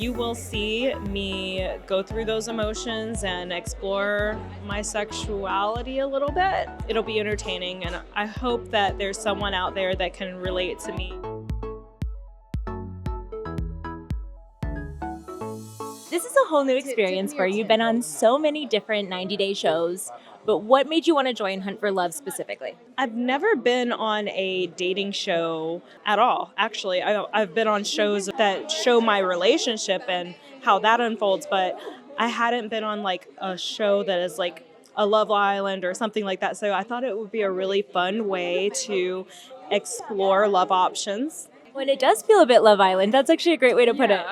you will see me go through those emotions and explore my sexuality a little bit. It'll be entertaining, and I hope that there's someone out there that can relate to me. This is a whole new experience for you. You've been on so many different 90-day shows, but what made you want to join Hunt for Love specifically? I've never been on a dating show at all, actually. I've been on shows that show my relationship and how that unfolds, but I hadn't been on like a show that is like a Love Island or something like that. So I thought it would be a really fun way to explore love options. When it does feel a bit Love Island, that's actually a great way to put it.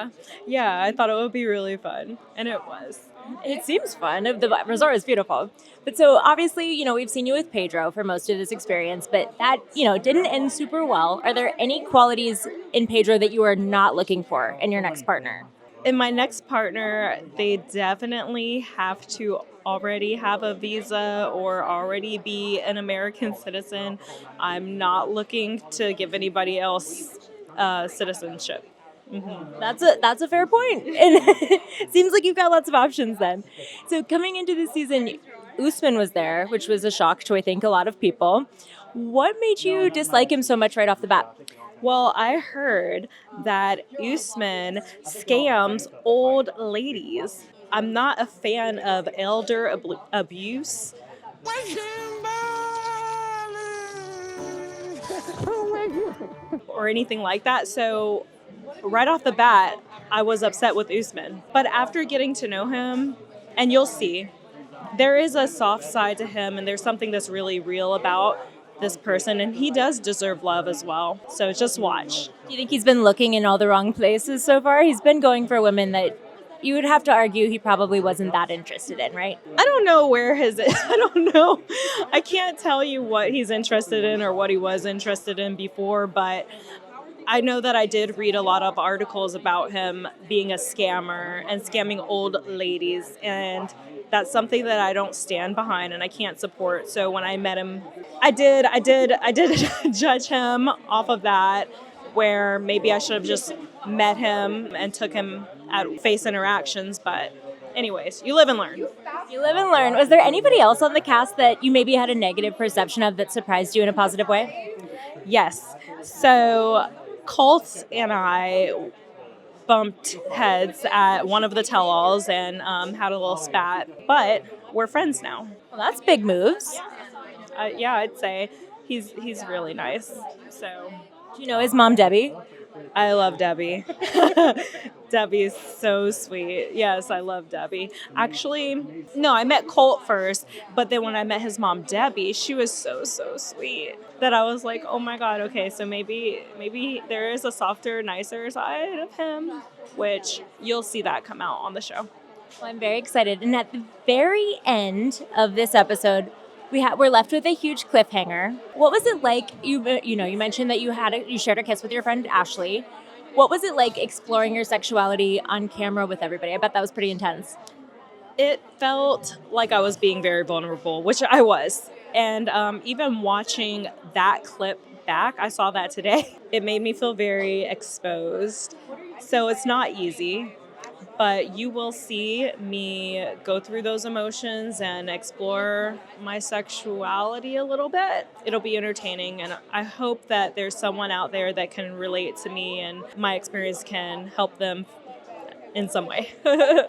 Yeah, I thought it would be really fun, and it was. It seems fun. The resort is beautiful. But so obviously, we've seen you with Pedro for most of this experience, but that, didn't end super well. Are there any qualities in Pedro that you are not looking for in your next partner? In my next partner, they definitely have to already have a visa or already be an American citizen. I'm not looking to give anybody else citizenship. Mm-hmm. That's a fair point. And it seems like you've got lots of options then. So coming into this season, Usman was there, which was a shock to, I think, a lot of people. What made you dislike him so much right off the bat? Well, I heard that Usman scams old ladies. I'm not a fan of elder abuse. Or anything like that. So right off the bat, I was upset with Usman. But after getting to know him, and you'll see, there is a soft side to him, and there's something that's really real about this person, and he does deserve love as well. So just watch. Do you think he's been looking in all the wrong places so far? He's been going for women that you would have to argue he probably wasn't that interested in, right? I don't know I don't know. I can't tell you what he's interested in or what he was interested in before, but I know that I did read a lot of articles about him being a scammer and scamming old ladies, and that's something that I don't stand behind and I can't support. So when I met him, I did judge him off of that, where maybe I should have just met him and took him at face interactions. But anyways, you live and learn. You live and learn. Was there anybody else on the cast that you maybe had a negative perception of that surprised you in a positive way? Yes. So Colt and I bumped heads at one of the tell-alls and had a little spat, but we're friends now. Well, that's big moves. Yeah, I'd say he's really nice. So, do you know his mom, Debbie? I love Debbie. Debbie is so sweet. Yes, I love Debbie. Actually, no, I met Colt first, but then when I met his mom, Debbie, she was so sweet that I was like, oh my God, okay, so maybe there is a softer, nicer side of him, which you'll see that come out on the show. Well, I'm very excited. And at the very end of this episode, we're left with a huge cliffhanger. What was it like? You mentioned that you shared a kiss with your friend Ashley. What was it like exploring your sexuality on camera with everybody? I bet that was pretty intense. It felt like I was being very vulnerable, which I was. And even watching that clip back, I saw that today, it made me feel very exposed. So it's not easy, but you will see me go through those emotions and explore my sexuality a little bit. It'll be entertaining, and I hope that there's someone out there that can relate to me and my experience can help them in some way. Well,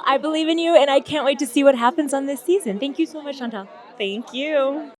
I believe in you, and I can't wait to see what happens on this season. Thank you so much, Chantel. Thank you.